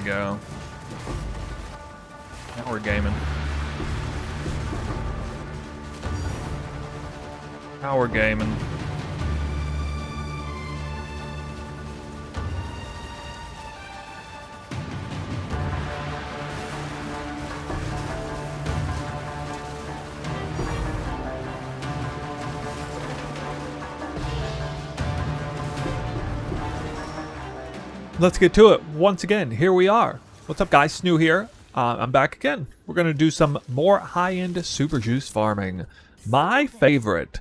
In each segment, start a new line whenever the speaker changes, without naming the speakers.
go. Now we're gaming. Now we're gaming. Let's get to it. Once again, here we are. What's up, guys? Snoo here. I'm back again. We're going to do some more high-end super juice farming. My favorite.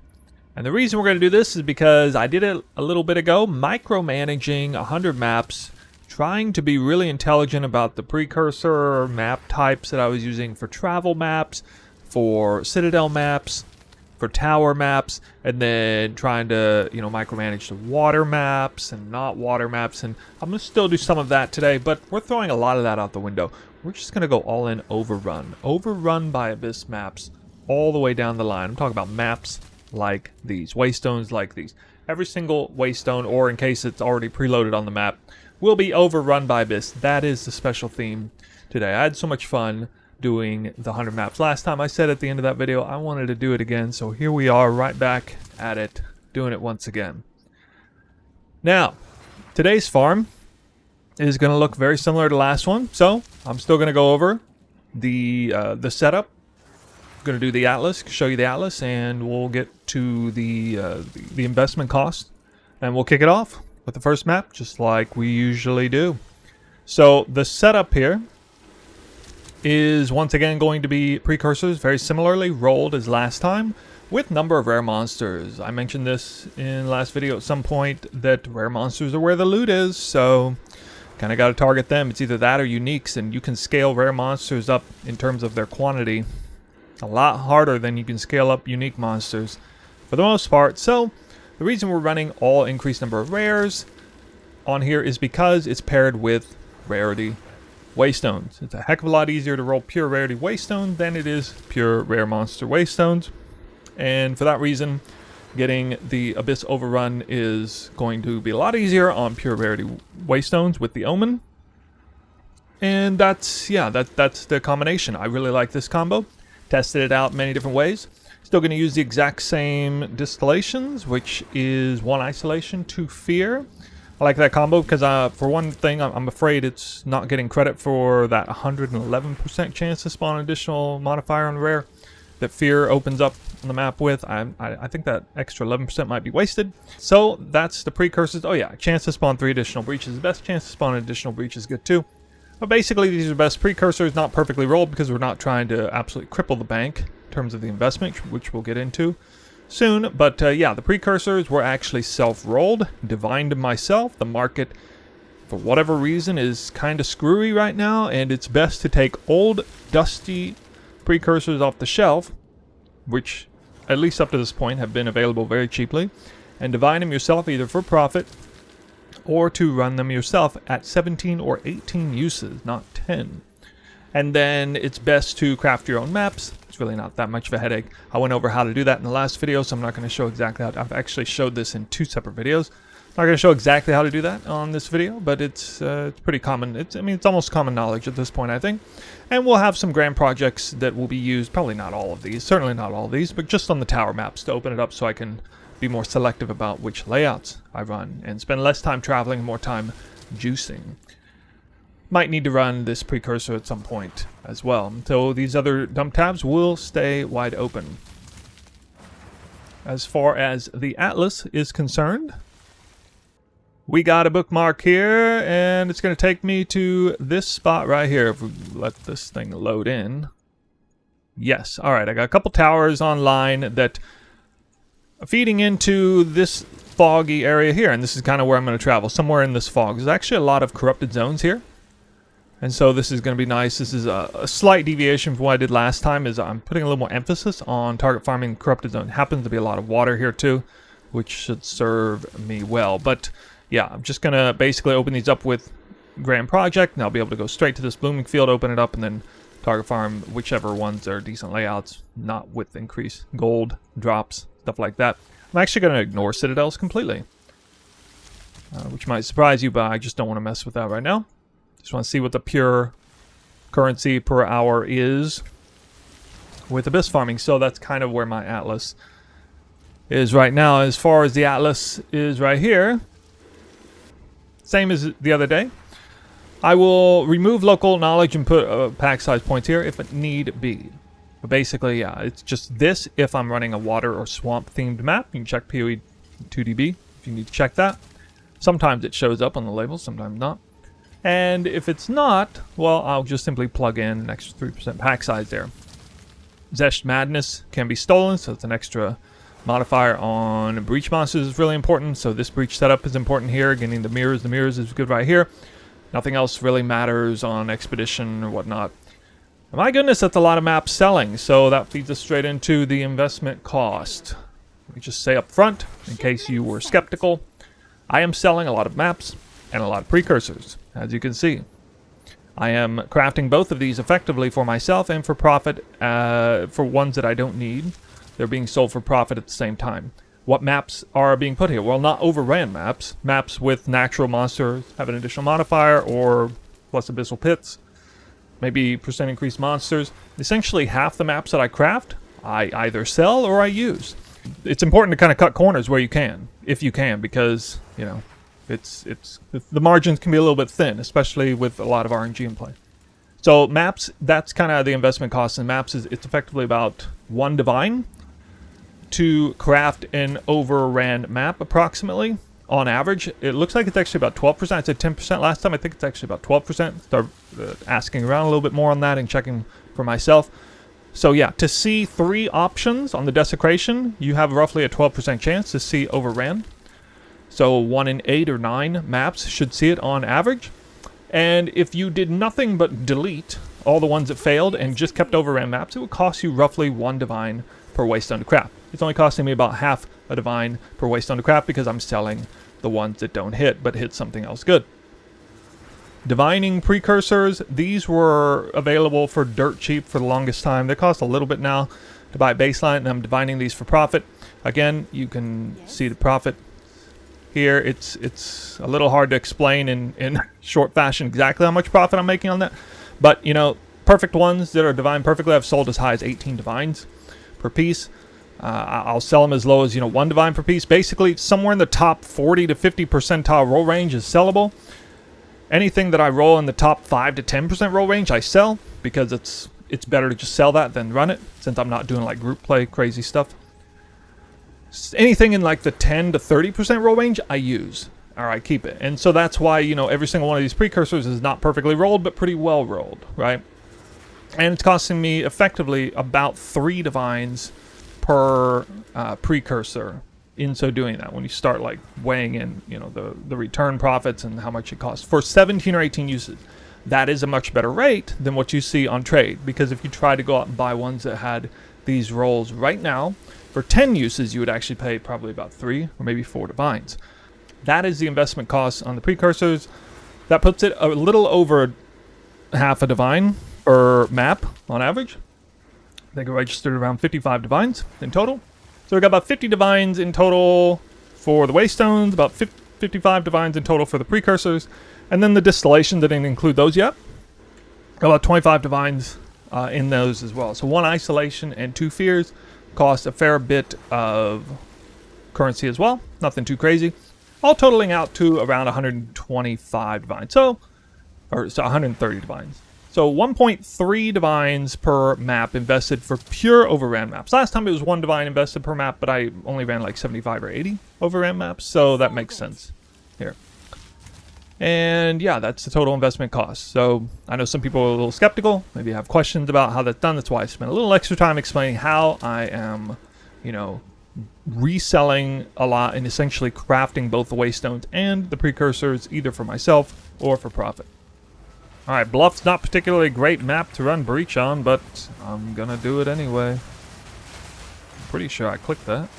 And the reason we're going to do this is because I did it a little bit ago, micromanaging 100 maps, trying to be really intelligent about the precursor map types that I was using for travel maps, for citadel maps, for tower maps, and then trying to, micromanage the water maps and not water maps. And I'm going to still do some of that today, but we're throwing a lot of that out the window. We're just going to go all in Overrun. Overrun by Abyss maps all the way down the line. I'm talking about maps like these, Waystones like these. Every single Waystone, or in case it's already preloaded on the map, will be overrun by Abyss. That is the special theme today. I had so much fun doing the 100 maps last time. I said at the end of that video I wanted to do it again, so here we are right back at it, doing it once again. Now, today's farm is going to look very similar to the last one, so I'm still going to go over the setup. I'm going to do the atlas, show you the atlas, and we'll get to the investment cost, and we'll kick it off with the first map just like we usually do. So the setup here is once again going to be precursors, very similarly rolled as last time, with number of rare monsters. I mentioned this in the last video at some point, that rare monsters are where the loot is, so kind of got to target them. It's either that or uniques, and you can scale rare monsters up in terms of their quantity a lot harder than you can scale up unique monsters for the most part. So the reason we're running all increased number of rares on here is because it's paired with Rarity Waystones. It's a heck of a lot easier to roll pure Rarity Waystones than it is pure rare monster Waystones, and for that reason getting the Abyss Overrun is going to be a lot easier on pure Rarity Waystones with the Omen. And that's the combination. I really like this combo. Tested it out many different ways. Still going to use the exact same distillations, which is 1 isolation, 2 fear. I like that combo because for one thing, I'm afraid it's not getting credit for that 111% chance to spawn an additional modifier on rare that fear opens up on the map with. I think that extra 11% might be wasted. So that's the precursors. Oh yeah, chance to spawn 3 additional breaches. The best chance to spawn an additional breach is good too. But basically these are the best precursors, not perfectly rolled because we're not trying to absolutely cripple the bank in terms of the investment, which we'll get into soon. But yeah, the precursors were actually self-rolled, divined myself. The market, for whatever reason, is kind of screwy right now, and it's best to take old, dusty precursors off the shelf, which, at least up to this point, have been available very cheaply, and divine them yourself either for profit or to run them yourself at 17 or 18 uses, not 10. And then it's best to craft your own maps. It's really not that much of a headache. I went over how to do that in the last video, so I'm not going to show exactly how. I've actually showed this in 2 separate videos. I'm not going to show exactly how to do that on this video, but it's pretty common. It's almost common knowledge at this point, I think. And we'll have some grand projects that will be used, probably not all of these, certainly not all of these, but just on the tower maps to open it up so I can be more selective about which layouts I run and spend less time traveling and more time juicing. Might need to run this precursor at some point as well. So these other dump tabs will stay wide open. As far as the atlas is concerned, we got a bookmark here, and it's going to take me to this spot right here if we let this thing load in. Yes, alright, I got a couple towers online that are feeding into this foggy area here, and this is kind of where I'm going to travel, somewhere in this fog. There's actually a lot of corrupted zones here, and so this is going to be nice. This is a slight deviation from what I did last time, is I'm putting a little more emphasis on target farming corrupted zone. Happens to be a lot of water here too, which should serve me well. But yeah, I'm just going to basically open these up with Grand Project, and I'll be able to go straight to this blooming field, open it up, and then target farm whichever ones are decent layouts, not with increased gold drops, stuff like that. I'm actually going to ignore citadels completely, which might surprise you, but I just don't want to mess with that right now. Just want to see what the pure currency per hour is with abyss farming. So that's kind of where my Atlas is right now. As far as the Atlas is right here, same as the other day. I will remove local knowledge and put pack size points here if it need be. But basically, yeah, it's just this if I'm running a water or swamp themed map. You can check PoE 2DB if you need to check that. Sometimes it shows up on the label, sometimes not. And if it's not, well, I'll just simply plug in an extra 3% pack size there. Zesh Madness can be stolen, so it's an extra modifier on breach monsters is really important. So this breach setup is important here. Getting the mirrors is good right here. Nothing else really matters on expedition or whatnot. My goodness, that's a lot of maps selling. So that feeds us straight into the investment cost. Let me just say up front, in case you were skeptical, I am selling a lot of maps and a lot of precursors, as you can see. I am crafting both of these effectively for myself and for profit for ones that I don't need. They're being sold for profit at the same time. What maps are being put here? Well, not overran maps. Maps with natural monsters have an additional modifier or plus abyssal pits. Maybe percent increased monsters. Essentially half the maps that I craft, I either sell or I use. It's important to kind of cut corners where you can, if you can, because, you know, the margins can be a little bit thin, especially with a lot of RNG in play. So maps, that's kind of the investment cost in maps. It's effectively about 1 divine to craft an overran map approximately. On average, it looks like it's actually about 12%. I said 10% last time. I think it's actually about 12%. Start asking around a little bit more on that and checking for myself. So yeah, to see 3 options on the desecration, you have roughly a 12% chance to see overran. So 1 in 8 or 9 maps should see it on average. And if you did nothing but delete all the ones that failed and just kept overran maps, it would cost you roughly 1 divine per waystone to craft. It's only costing me about half a divine per waystone to craft because I'm selling the ones that don't hit, but hit something else good. Divining precursors, these were available for dirt cheap for the longest time. They cost a little bit now to buy baseline, and I'm divining these for profit. Again, you can see the profit here. It's a little hard to explain in short fashion exactly how much profit I'm making on that. But, you know, perfect ones that are divine perfectly, I've sold as high as 18 divines per piece. I'll sell them as low as, 1 divine per piece. Basically, somewhere in the top 40 to 50 percentile roll range is sellable. Anything that I roll in the top 5 to 10% roll range, I sell, because it's better to just sell that than run it, since I'm not doing like group play crazy stuff. Anything in like the 10 to 30% roll range, I use, or I keep it. And so that's why, every single one of these precursors is not perfectly rolled, but pretty well rolled, right? And it's costing me effectively about 3 divines per precursor in so doing that, when you start like weighing in the return profits and how much it costs for 17 or 18 uses. That is a much better rate than what you see on trade, because if you try to go out and buy ones that had these rolls right now for 10 uses, you would actually pay probably about 3 or maybe 4 divines. That is the investment cost on the precursors. That puts it a little over half a divine per map on average. I think I registered around 55 divines in total. So we got about 50 divines in total for the Waystones, about 55 divines in total for the precursors, and then the distillation didn't include those yet. Got about 25 divines in those as well. So 1 isolation and 2 fears cost a fair bit of currency as well. Nothing too crazy. All totaling out to around 125 divines. So 130 divines. So 1.3 divines per map invested for pure overran maps. Last time it was 1 divine invested per map, but I only ran like 75 or 80 overran maps, so that makes sense here. And yeah, that's the total investment cost. So I know some people are a little skeptical, maybe have questions about how that's done. That's why I spent a little extra time explaining how I am, reselling a lot and essentially crafting both the Waystones and the precursors, either for myself or for profit. Alright, Bluff's not particularly a great map to run Breach on, but I'm gonna do it anyway. I'm pretty sure I clicked that.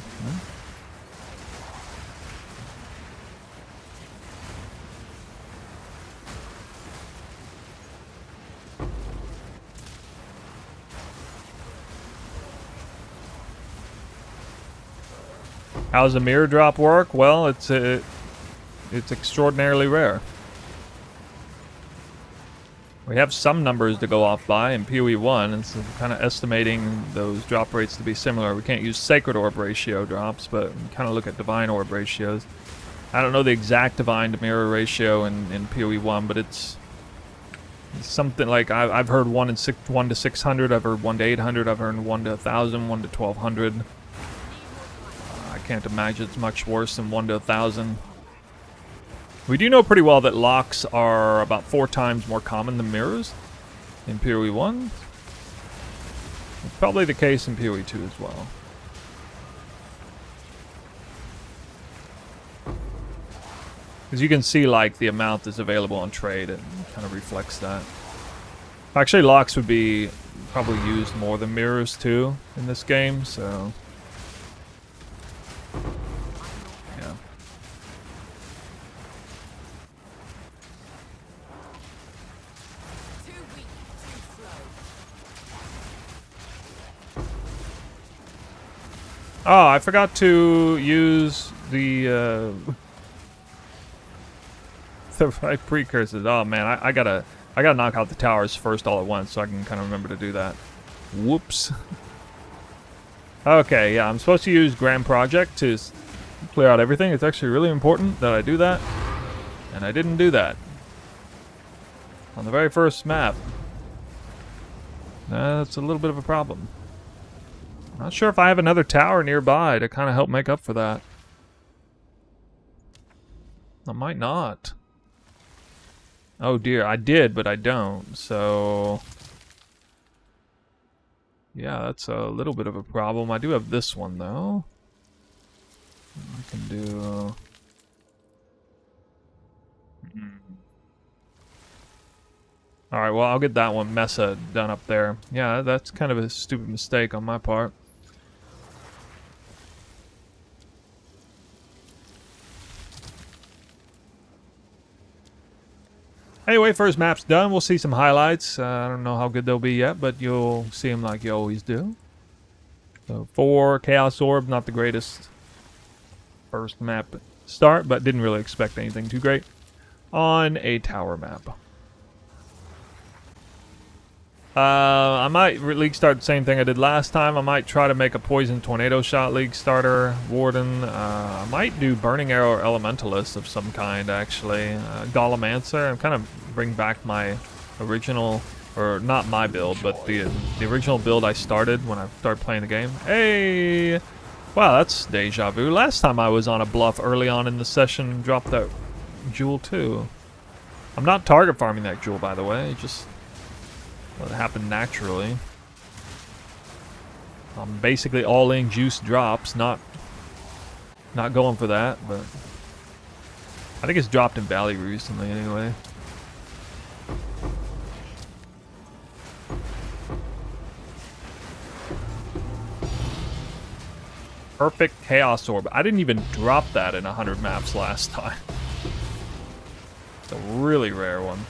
How does a mirror drop work? Well, it's extraordinarily rare. We have some numbers to go off by in PoE1, and so kind of estimating those drop rates to be similar. We can't use Sacred Orb ratio drops, but we kind of look at Divine Orb ratios. I don't know the exact Divine to Mirror ratio in PoE1, but it's something like I've heard 1 to 600, I've heard 1 to 800, I've heard 1 to 1,000, 1 to 1,200. I can't imagine it's much worse than 1 to 1,000. We do know pretty well that locks are about 4 times more common than mirrors in PoE1. It's probably the case in PoE2 as well. Because you can see like the amount that's available on trade, and kind of reflects that. Actually, locks would be probably used more than mirrors too in this game, so yeah. Oh, I forgot to use the right precursors. Oh man, I gotta knock out the towers first all at once so I can kind of remember to do that. Whoops. Okay, yeah, I'm supposed to use Grand Project to clear out everything. It's actually really important that I do that, and I didn't do that on the very first map. That's a little bit of a problem. Not sure if I have another tower nearby to kind of help make up for that. I might not. Oh dear, I did, but I don't, so yeah, that's a little bit of a problem. I do have this one, though. I can do... Alright, well, I'll get that one, Mesa, done up there. Yeah, that's kind of a stupid mistake on my part. Anyway, first map's done. We'll see some highlights. I don't know how good they'll be yet, but you'll see them like you always do. So 4 Chaos Orb, not the greatest first map start, but didn't really expect anything too great on a tower map. I might league start the same thing I did last time. I might try to make a Poison Tornado Shot league starter, Warden. I might do Burning Arrow or Elementalist of some kind, actually. Golemancer, and kind of bring back my original, or not my build, but the original build I started when I started playing the game. Hey! Wow, that's deja vu. Last time I was on a bluff early on in the session, dropped that jewel too. I'm not target farming that jewel, by the way. Just let it happen naturally. I'm basically all in juice drops, not going for that, but I think it's dropped in value recently anyway. Perfect Chaos Orb. I didn't even drop that in 100 maps last time. It's a really rare one.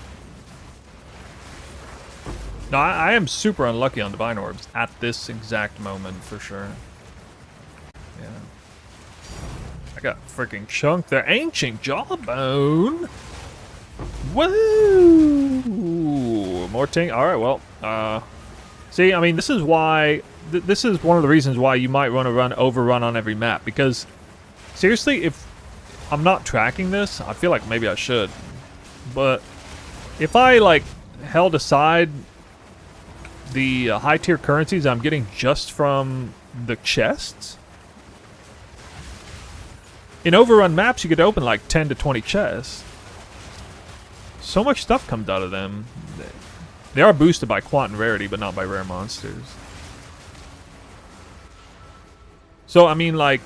No, I am super unlucky on Divine Orbs at this exact moment, for sure. Yeah. I got freaking chunked there. Ancient Jawbone! Woo! More ting. Alright, well, see, I mean, this is why... This is one of the reasons why you might want to run Overrun on every map, because, seriously, if I'm not tracking this, I feel like maybe I should, but if I, like, held aside the high-tier currencies I'm getting just from the chests, in Overrun maps you could open like 10 to 20 chests. So much stuff comes out of them. They are boosted by Quant and Rarity, but not by rare monsters. So, I mean, like,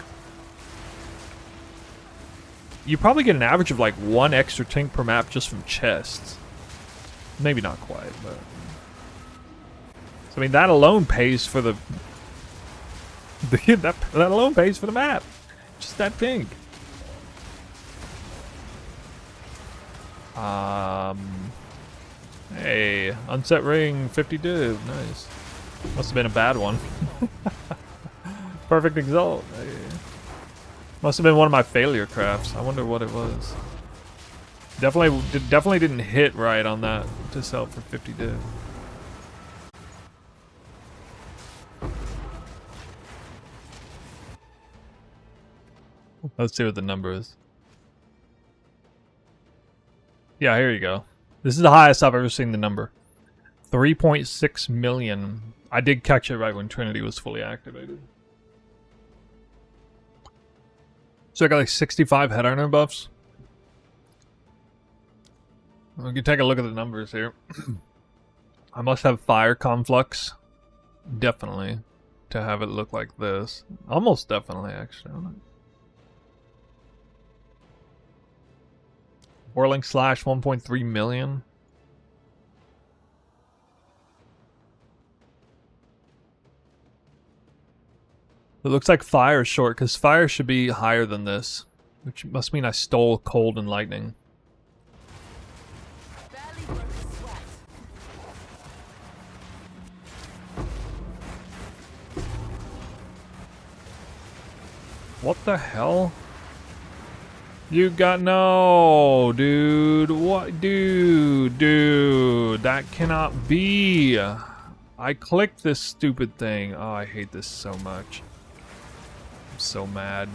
you probably get an average of like 1 extra tink per map just from chests. Maybe not quite, but... So, I mean, that alone pays for the... that alone pays for the map. Just that pink. Hey, unset ring, 50 div, nice. Must have been a bad one. Perfect Exalt. Hey. Must have been one of my failure crafts. I wonder what it was. Definitely didn't hit right on that to sell for 50 div. Let's see what the number is. Yeah, here you go. This is the highest I've ever seen the number. 3.6 million. I did catch it right when Trinity was fully activated. So I got like 65 head armor buffs. We can take a look at the numbers here. I must have fire conflux. Definitely. To have it look like this. Almost definitely, actually. Whirling Slash 1.3 million. It looks like fire is short, because fire should be higher than this. Which must mean I stole cold and lightning. What the hell? You got no, dude. What, dude? That cannot be. I clicked this stupid thing. Oh, I hate this so much. I'm so mad.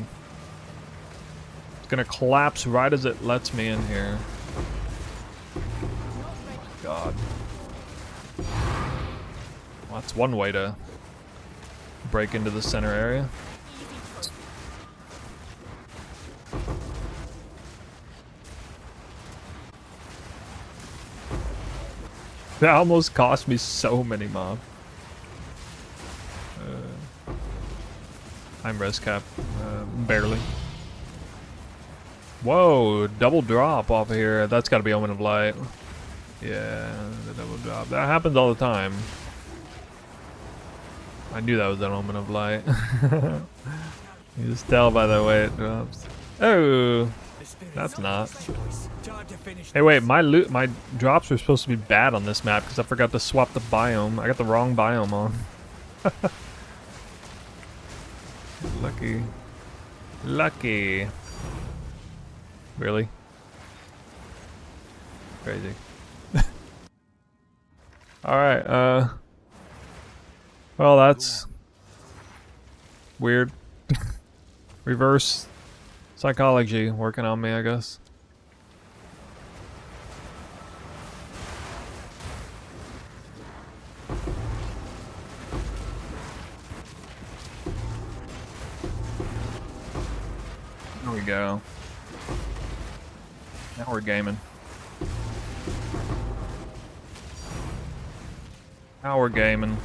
It's gonna collapse right as it lets me in here. Oh my God. Well, that's one way to break into the center area. That almost cost me so many mobs. I'm res cap. Barely. Whoa, double drop off of here. That's gotta be Omen of Light. Yeah, the double drop. That happens all the time. I knew that was an Omen of Light. You just tell by the way it drops. Oh, that's not. Hey, wait, my drops were supposed to be bad on this map because I forgot to swap the biome. I got the wrong biome on. Lucky. Lucky. Really? Crazy. Alright, well, that's weird. Reverse psychology working on me, I guess. There we go. Now we're gaming. Now we're gaming.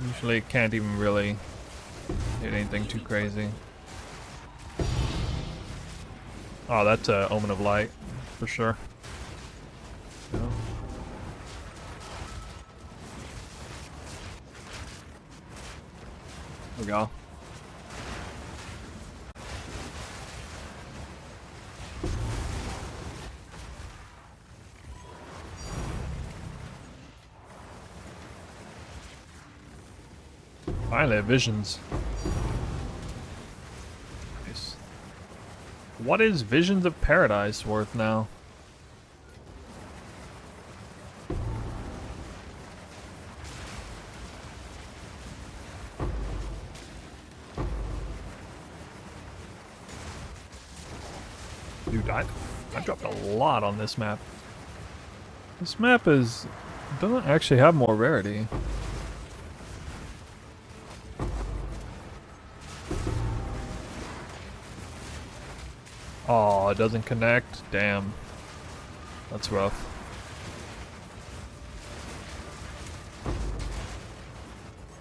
Usually can't even really hit anything too crazy. Oh, that's a Omen of Light, for sure. Yeah. There we go. Finally, visions. Nice. What is Visions of Paradise worth now? Dude, I dropped a lot on this map. This map doesn't actually have more rarity. Oh, it doesn't connect? Damn. That's rough.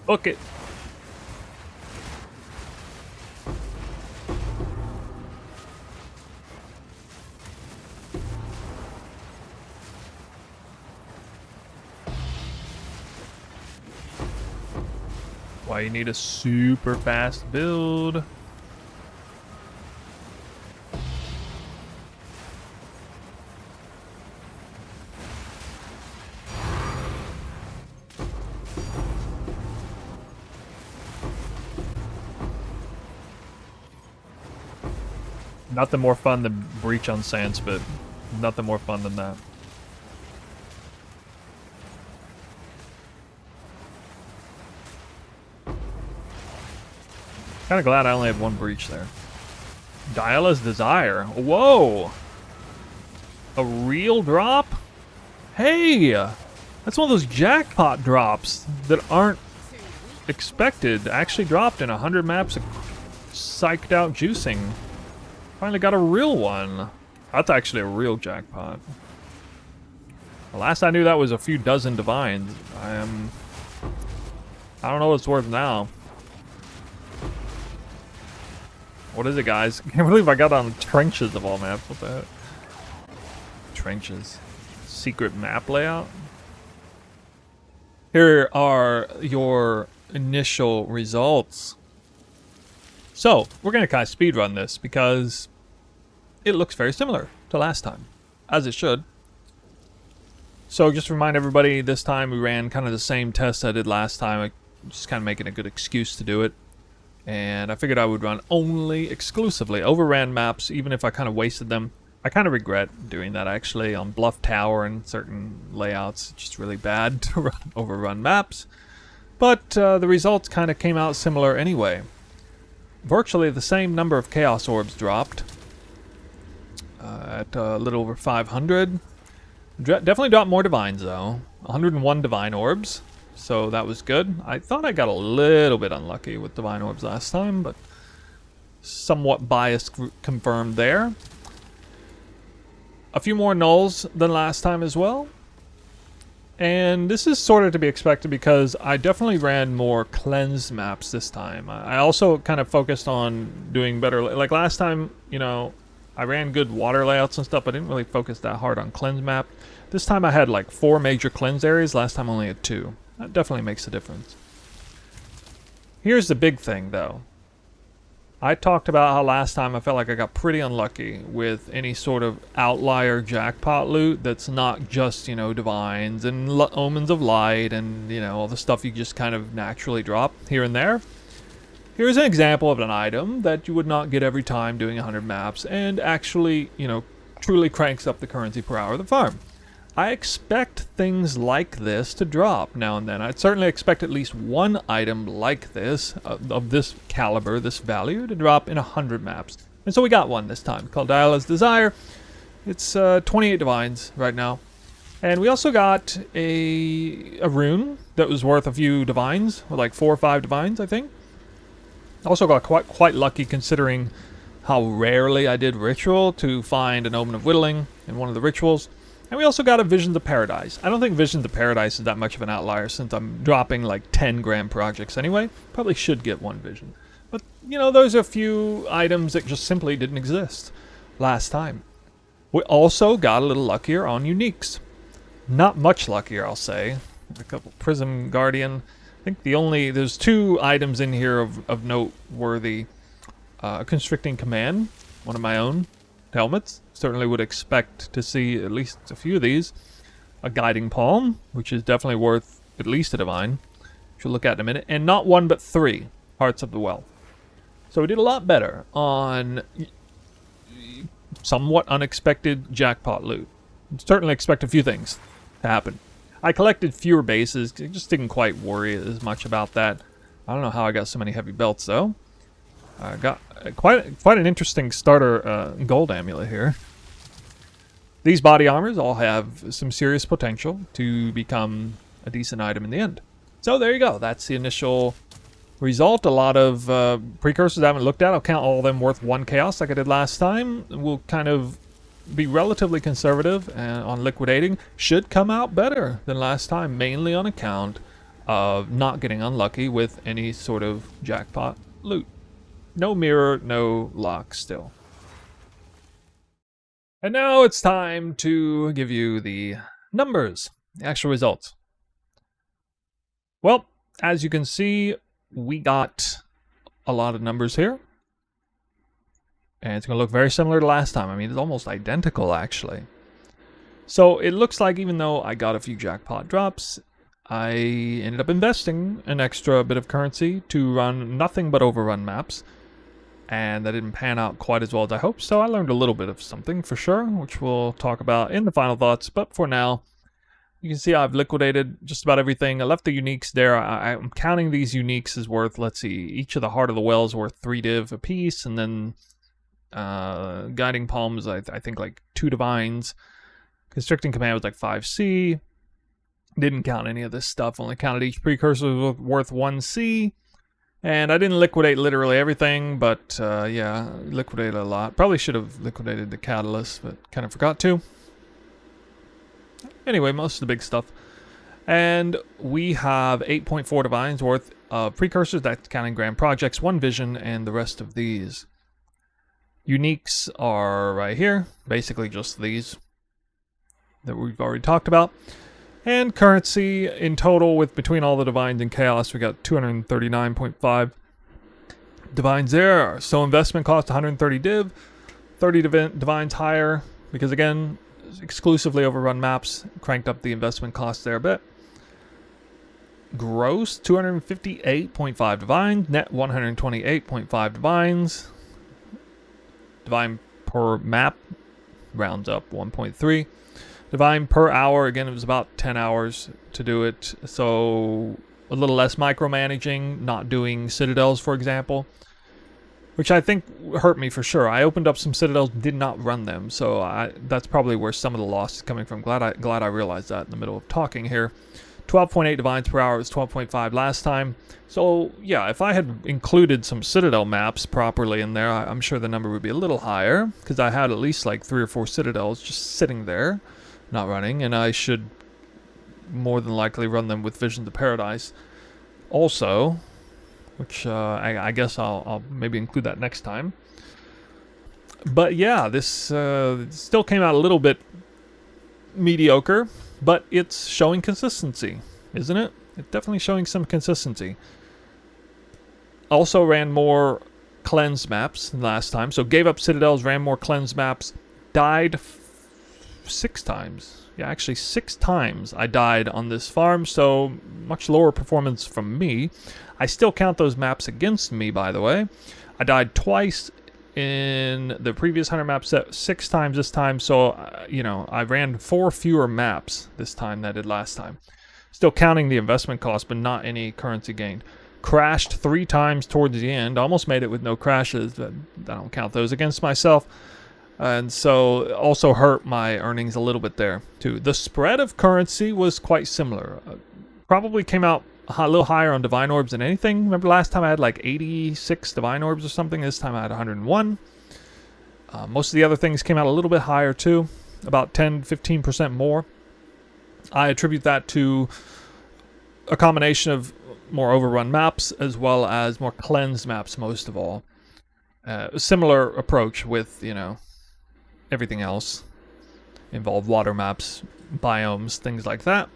Book it! Why you need a super fast build. Nothing more fun than Breach on Sandspit. Nothing more fun than that. Kind of glad I only had one Breach there. Diala's Desire. Whoa! A real drop? Hey! That's one of those jackpot drops that aren't expected. Actually dropped in 100 maps of psyched out juicing. Finally got a real one. That's actually a real jackpot. The last I knew that was a few dozen divines. I don't know what it's worth now. What is it, guys? I can't believe I got on trenches of all maps. What the heck? Trenches. Secret map layout. Here are your initial results. So, we're going to kind of speedrun this because it looks very similar to last time, as it should. So, just to remind everybody, this time we ran kind of the same test I did last time. I'm just kind of making a good excuse to do it. And I figured I would run only exclusively Overrun maps, even if I kind of wasted them. I kind of regret doing that, actually, on Bluff Tower and certain layouts. It's just really bad to run Overrun maps. But the results kind of came out similar anyway. Virtually the same number of Chaos Orbs dropped at a little over 500. Definitely dropped more Divines, though. 101 Divine Orbs, so that was good. I thought I got a little bit unlucky with Divine Orbs last time, but somewhat biased confirmed there. A few more nulls than last time as well. And this is sort of to be expected because I definitely ran more cleansed maps this time. I also kind of focused on doing better. Like last time, you know, I ran good water layouts and stuff. I didn't really focus that hard on cleanse map. This time I had like 4 major cleanse areas. Last time I only had 2. That definitely makes a difference. Here's the big thing, though. I talked about how last time I felt like I got pretty unlucky with any sort of outlier jackpot loot that's not just, you know, divines and omens of light and, you know, all the stuff you just kind of naturally drop here and there. Here's an example of an item that you would not get every time doing 100 maps and actually, you know, truly cranks up the currency per hour of the farm. I expect things like this to drop now and then. I'd certainly expect at least one item like this, of this caliber, this value, to drop in 100 maps. And so we got one this time, called Diala's Desire. It's 28 divines right now. And we also got a rune that was worth a few divines, like 4 or 5 divines, I think. Also got quite lucky considering how rarely I did Ritual to find an Omen of Whittling in one of the rituals. And we also got a Visions of Paradise. I don't think Visions of Paradise is that much of an outlier since I'm dropping like 10 grand projects anyway. Probably should get one Vision. But, you know, those are a few items that just simply didn't exist last time. We also got a little luckier on uniques. Not much luckier, I'll say. A couple Prism Guardian. I think there's 2 items in here of noteworthy. Constricting Command, one of my own helmets. Certainly would expect to see at least a few of these. A Guiding Palm, which is definitely worth at least a divine, which we'll look at in a minute. And not 1 but 3 Hearts of the Well. So we did a lot better on somewhat unexpected jackpot loot. Certainly expect a few things to happen. I collected fewer bases. I just didn't quite worry as much about that. I don't know how I got so many heavy belts, though. I got quite an interesting starter gold amulet here. These body armors all have some serious potential to become a decent item in the end. So there you go. That's the initial result. A lot of precursors I haven't looked at. I'll count all of them worth 1 chaos like I did last time. We'll kind of be relatively conservative on liquidating. Should come out better than last time, mainly on account of not getting unlucky with any sort of jackpot loot. No mirror, no lock still. And now it's time to give you the numbers, the actual results. Well, as you can see, we got a lot of numbers here. And it's going to look very similar to last time. I mean, it's almost identical, actually. So it looks like even though I got a few jackpot drops, I ended up investing an extra bit of currency to run nothing but overrun maps. And that didn't pan out quite as well as I hoped. So I learned a little bit of something for sure, which we'll talk about in the final thoughts. But for now, you can see I've liquidated just about everything. I left the uniques there. I'm counting these uniques as worth, let's see, each of the Heart of the Wells worth 3 div a piece. And then Guiding Palms, I think like 2 divines. Constricting Command was like 5C. Didn't count any of this stuff. Only counted each precursor worth 1C. And I didn't liquidate literally everything, but yeah, liquidated a lot. Probably should have liquidated the catalyst, but kind of forgot to. Anyway, most of the big stuff. And we have 8.4 divines worth of precursors. That's counting grand projects, 1 vision, and the rest of these. Uniques are right here. Basically just these that we've already talked about. And currency in total with between all the divines and chaos, we got 239.5 divines there. So investment cost 130 div, 30 divines higher, because again, exclusively overrun maps, cranked up the investment cost there a bit. Gross 258.5 divines, net 128.5 divines. Divine per map rounds up 1.3. Divine per hour, again, it was about 10 hours to do it. So a little less micromanaging, not doing citadels, for example, which I think hurt me for sure. I opened up some citadels, did not run them. So that's probably where some of the loss is coming from. Glad I realized that in the middle of talking here. 12.8 divines per hour was 12.5 last time. So yeah, if I had included some citadel maps properly in there, I'm sure the number would be a little higher, because I had at least like 3 or 4 citadels just sitting there, not running, and I should more than likely run them with Visions of Paradise also, which I guess I'll maybe include that next time. But yeah, this still came out a little bit mediocre, but it's showing consistency, isn't it? It's definitely showing some consistency. Also ran more cleanse maps than last time, so gave up citadels, ran more cleanse maps, died 6 times. Yeah, actually 6 times I died on this farm, so much lower performance from me. I still count those maps against me, by the way. I died twice in the previous 100 map set, 6 times this time, so, you know, I ran 4 fewer maps this time than I did last time. Still counting the investment cost, but not any currency gained. Crashed 3 times towards the end, almost made it with no crashes, but I don't count those against myself. And so also hurt my earnings a little bit there too. The spread of currency was quite similar. Probably came out a little higher on Divine Orbs than anything. Remember last time I had like 86 Divine Orbs or something. This time I had 101. Most of the other things came out a little bit higher too. About 10-15% more. I attribute that to a combination of more overrun maps as well as more cleansed maps most of all. Similar approach with, you know, everything else. Involved water maps, biomes, things like that.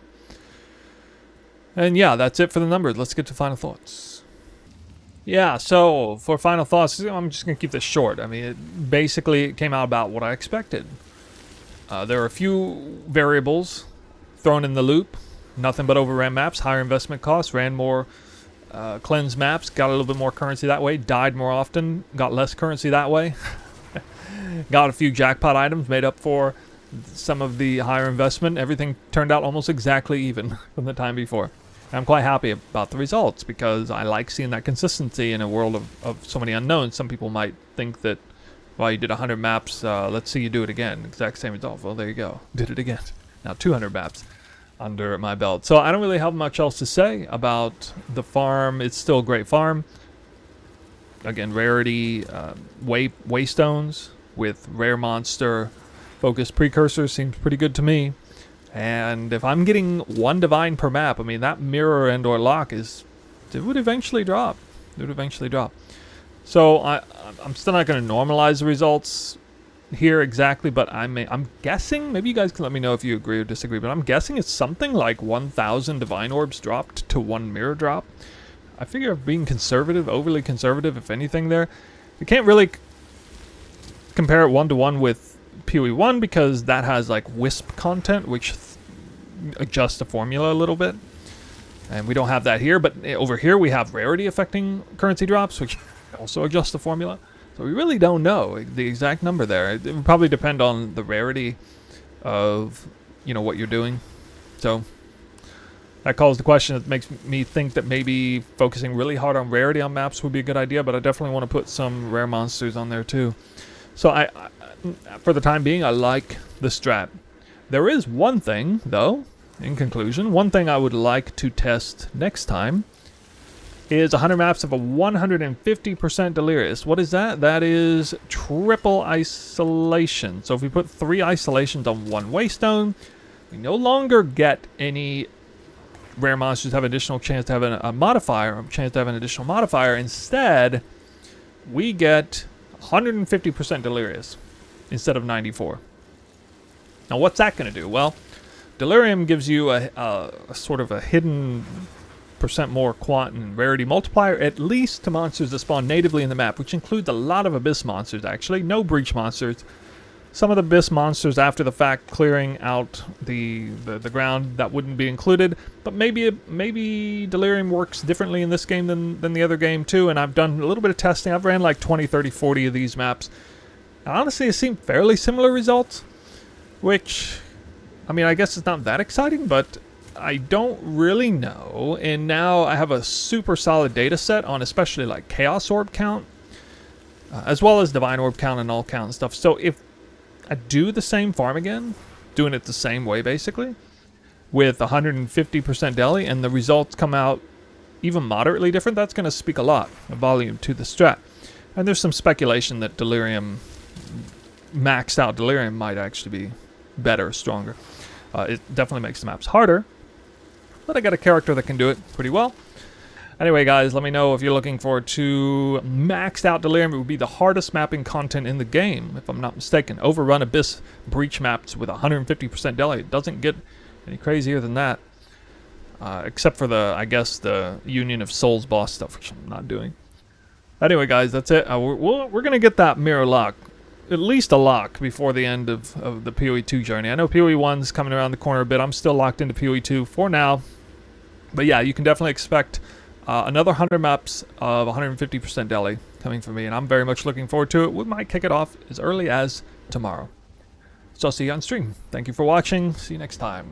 And yeah, that's it for the numbers. Let's get to final thoughts. Yeah, so for final thoughts, I'm just going to keep this short. I mean, it basically came out about what I expected. There are a few variables thrown in the loop. Nothing but overran maps, higher investment costs, ran more cleanse maps, got a little bit more currency that way, died more often, got less currency that way. Got a few jackpot items, made up for some of the higher investment. Everything turned out almost exactly even from the time before. And I'm quite happy about the results because I like seeing that consistency in a world of so many unknowns. Some people might think that, well, you did 100 maps, let's see you do it again. Exact same result. Well, there you go. Did it again. Now 200 maps under my belt. So I don't really have much else to say about the farm. It's still a great farm. Again, Rarity, Waystones with rare monster focused precursors seems pretty good to me. And if I'm getting 1 divine per map, I mean, that mirror and or lock it would eventually drop. It would eventually drop. So I'm still not going to normalize the results here exactly, but I'm guessing, maybe you guys can let me know if you agree or disagree, but I'm guessing it's something like 1,000 divine orbs dropped to 1 mirror drop. I figure being conservative, overly conservative, if anything there. You can't really compare it one-to-one with PoE1 because that has like Wisp content, which adjusts the formula a little bit. And we don't have that here, but over here we have Rarity affecting currency drops, which also adjusts the formula. So we really don't know the exact number there. It would probably depend on the rarity of, you know, what you're doing. So that calls the question. That makes me think that maybe focusing really hard on rarity on maps would be a good idea, but I definitely want to put some rare monsters on there too. So I for the time being, I like the strat. There is one thing, though, in conclusion, one thing I would like to test next time is 100 maps of a 150% Delirious. What is that? That is triple isolation. So if we put 3 isolations on 1 Waystone, we no longer get any rare monsters have additional chance to have a modifier, a chance to have an additional modifier. Instead, we get 150% Delirious instead of 94. Now what's that going to do? Well, Delirium gives you a sort of a hidden percent more quant and rarity multiplier, at least to monsters that spawn natively in the map, which includes a lot of Abyss monsters actually, no Breach monsters. Some of the Abyss monsters after the fact clearing out the ground, that wouldn't be included, but maybe Delirium works differently in this game than the other game too, and I've done a little bit of testing. I've ran like 20, 30, 40 of these maps, and honestly it seemed fairly similar results, which, I mean, I guess it's not that exciting, but I don't really know. And now I have a super solid data set on especially like Chaos Orb count, as well as Divine Orb count and Null count and stuff. So if I do the same farm again, doing it the same way basically, with 150% deli, and the results come out even moderately different, that's going to speak a lot of volume to the strat. And there's some speculation that Delirium, maxed out Delirium, might actually be better, stronger. It definitely makes the maps harder, but I got a character that can do it pretty well. Anyway, guys, let me know if you're looking forward to maxed out Delirium. It would be the hardest mapping content in the game, if I'm not mistaken. Overrun, Abyss, Breach maps with 150% deli. It doesn't get any crazier than that, except for the, I guess, the Union of Souls boss stuff, which I'm not doing. Anyway, guys, that's it. We're gonna get that mirror lock, at least a lock, before the end of the PoE2 journey. I know PoE1's coming around the corner a bit. I'm still locked into PoE2 for now. But yeah, you can definitely expect another 100 maps of 150% deli coming from me, and I'm very much looking forward to it. We might kick it off as early as tomorrow. So I'll see you on stream. Thank you for watching. See you next time.